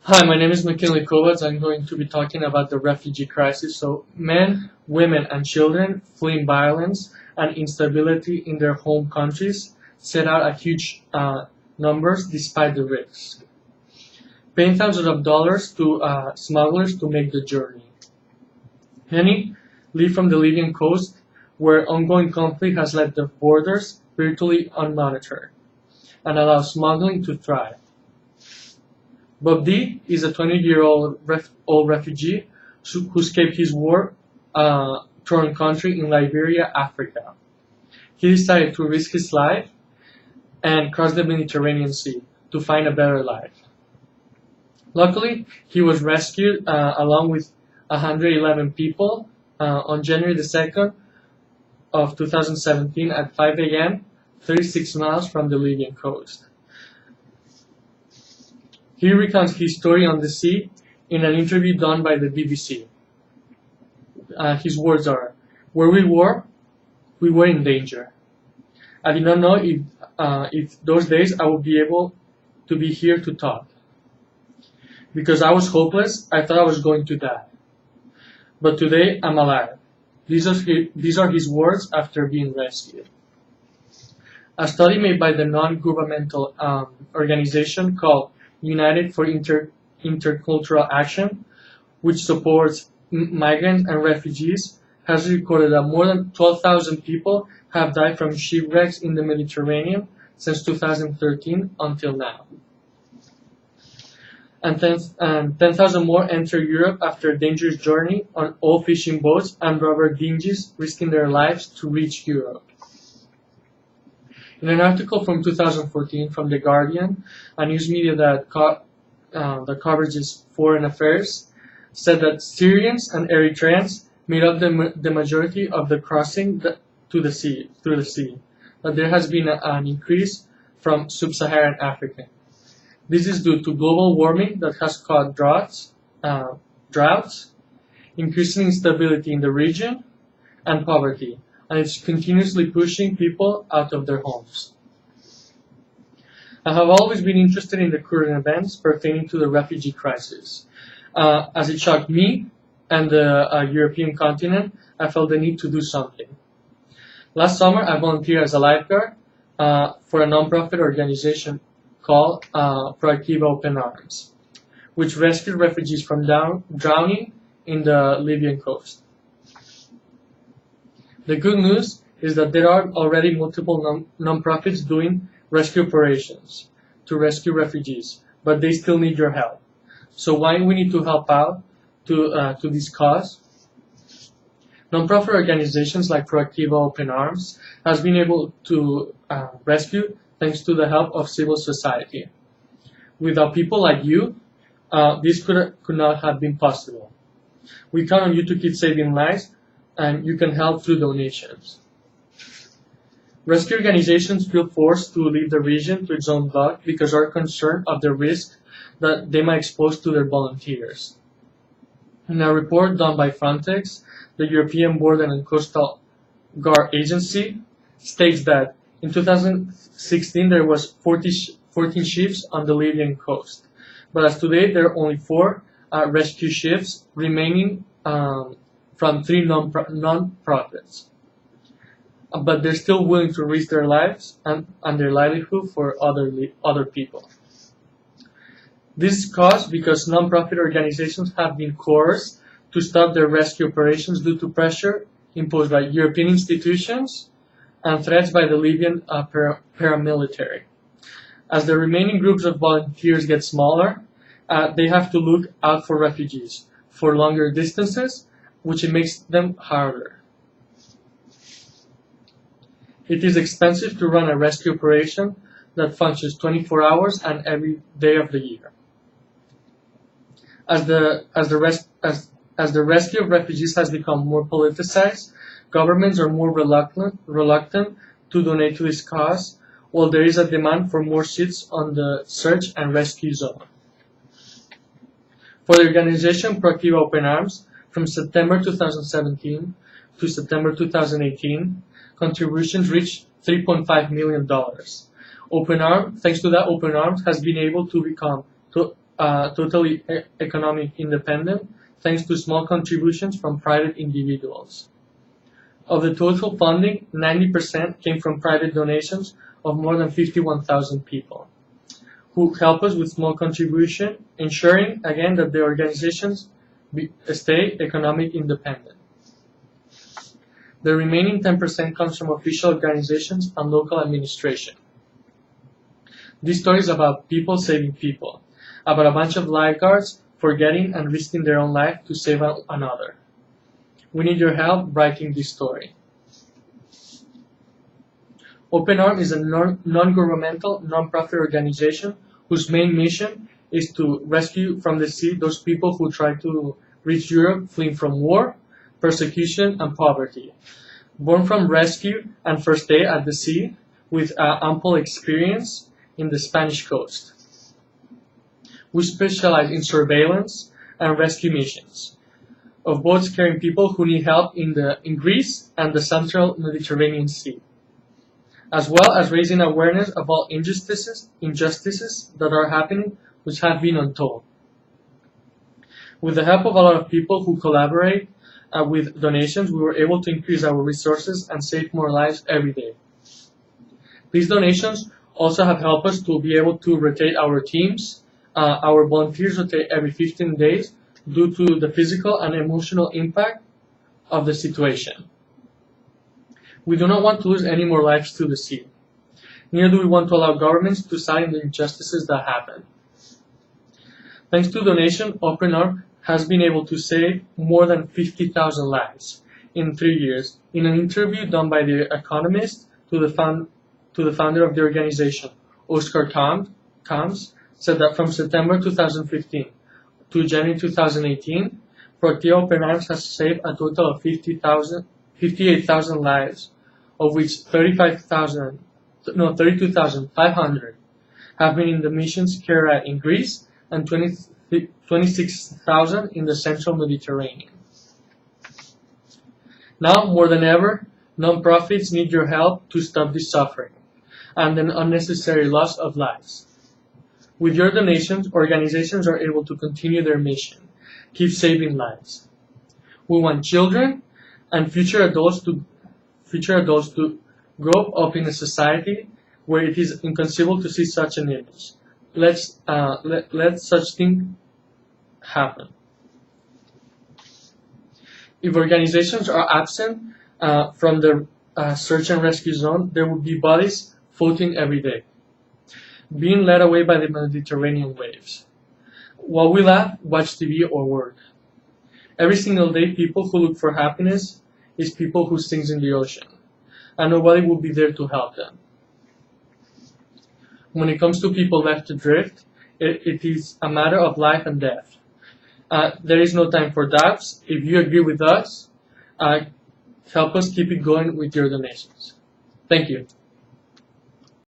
Hi, my name is McKinley Kovacs. I'm going to be talking about the refugee crisis. So, men, women, and children fleeing violence and instability in their home countries set out at huge numbers despite the risks, paying thousands of dollars to smugglers to make the journey. Many leave from the Libyan coast, where ongoing conflict has left the borders virtually unmonitored and allows smuggling to thrive. Bob D is a 20-year-old refugee who escaped his war-torn country in Liberia, Africa. He decided to risk his life and cross the Mediterranean Sea to find a better life. Luckily, he was rescued along with 111 people on January the 2nd of 2017 at 5 a.m., 36 miles from the Libyan coast. He recounts his story on the sea in an interview done by the BBC. His words are, "Where we were in danger. I did not know if those days I would be able to be here to talk. Because I was hopeless, I thought I was going to die. But today I'm alive." These are his words after being rescued. A study made by the non-governmental organization called United for Intercultural Action, which supports migrants and refugees, has recorded that more than 12,000 people have died from shipwrecks in the Mediterranean since 2013 until now. And 10,000 more enter Europe after a dangerous journey on oil fishing boats and rubber dinghies, risking their lives to reach Europe. In an article from 2014 from The Guardian, a news media that coverages foreign affairs, said that Syrians and Eritreans made up the majority of the crossing through the sea, that there has been an increase from sub-Saharan Africa. This is due to global warming that has caused droughts, increasing instability in the region, and poverty, and it's continuously pushing people out of their homes. I have always been interested in the current events pertaining to the refugee crisis. As it shocked me and the European continent, I felt the need to do something. Last summer, I volunteered as a lifeguard for a non-profit organization called Proactive Open Arms, which rescued refugees from drowning in the Libyan coast. The good news is that there are already multiple non-profits doing rescue operations to rescue refugees, but they still need your help. So why we need to help out to this cause? Non-profit organizations like Proactive Open Arms has been able to rescue thanks to the help of civil society. Without people like you, this could not have been possible. We count on you to keep saving lives, and you can help through donations. Rescue organizations feel forced to leave the region to its own luck because are concerned of the risk that they might expose to their volunteers. In a report done by Frontex, the European Border and Coastal Guard Agency, states that in 2016 there was 14 ships on the Libyan coast, but as today there are only 4 rescue ships remaining from 3 non-profits. But they're still willing to risk their lives and their livelihood for other people. This is caused because non-profit organizations have been coerced to stop their rescue operations due to pressure imposed by European institutions and threats by the Libyan paramilitary. As the remaining groups of volunteers get smaller, they have to look out for refugees for longer distances, which makes them harder. It is expensive to run a rescue operation that functions 24 hours and every day of the year. As the rescue of refugees has become more politicized, governments are more reluctant to donate to this cause, while there is a demand for more seats on the search and rescue zone. For the organization Proactive Open Arms, from September 2017 to September 2018, contributions reached $3.5 million. Thanks to that, Open Arms has been able to totally economic independent thanks to small contributions from private individuals. Of the total funding, 90% came from private donations of more than 51,000 people who help us with small contribution, ensuring again that the organizations stay economic independent. The remaining 10% comes from official organizations and local administration. This story is about people saving people, about a bunch of lifeguards forgetting and risking their own life to save another. We need your help writing this story. Open Arm is a non-governmental, non-profit organization whose main mission is to rescue from the sea those people who try to reach Europe fleeing from war, persecution, and poverty. Born from rescue and first aid at the sea, with ample experience in the Spanish coast. We specialize in surveillance and rescue missions of boats carrying people who need help in Greece and the central Mediterranean Sea, as well as raising awareness of all injustices that are happening which have been untold. With the help of a lot of people who collaborate with donations, we were able to increase our resources and save more lives every day. These donations also have helped us to be able to rotate our teams. Our volunteers rotate every 15 days due to the physical and emotional impact of the situation. We do not want to lose any more lives to the sea. Neither do we want to allow governments to silence the injustices that happen. Thanks to donation, Open Arm has been able to save more than 50,000 lives in 3 years. In an interview done by The Economist to the founder of the organization, Oscar Combs, said that from September 2015 to January 2018, Proactiva Open Arms has saved a total of 58,000 lives, of which 32,500 have been in the missions carried out in Greece and 26,000 in the central Mediterranean. Now, more than ever, non-profits need your help to stop this suffering and an unnecessary loss of lives. With your donations, organizations are able to continue their mission, keep saving lives. We want children and future adults to grow up in a society where it is inconceivable to see such an image. Let such thing happen. If organizations are absent from the search and rescue zone, there will be bodies floating every day, being led away by the Mediterranean waves. While we laugh, watch TV, or work. Every single day, people who look for happiness is people who sink in the ocean, and nobody will be there to help them. When it comes to people left adrift, it is a matter of life and death. There is no time for doubts. If you agree with us, help us keep it going with your donations. Thank you.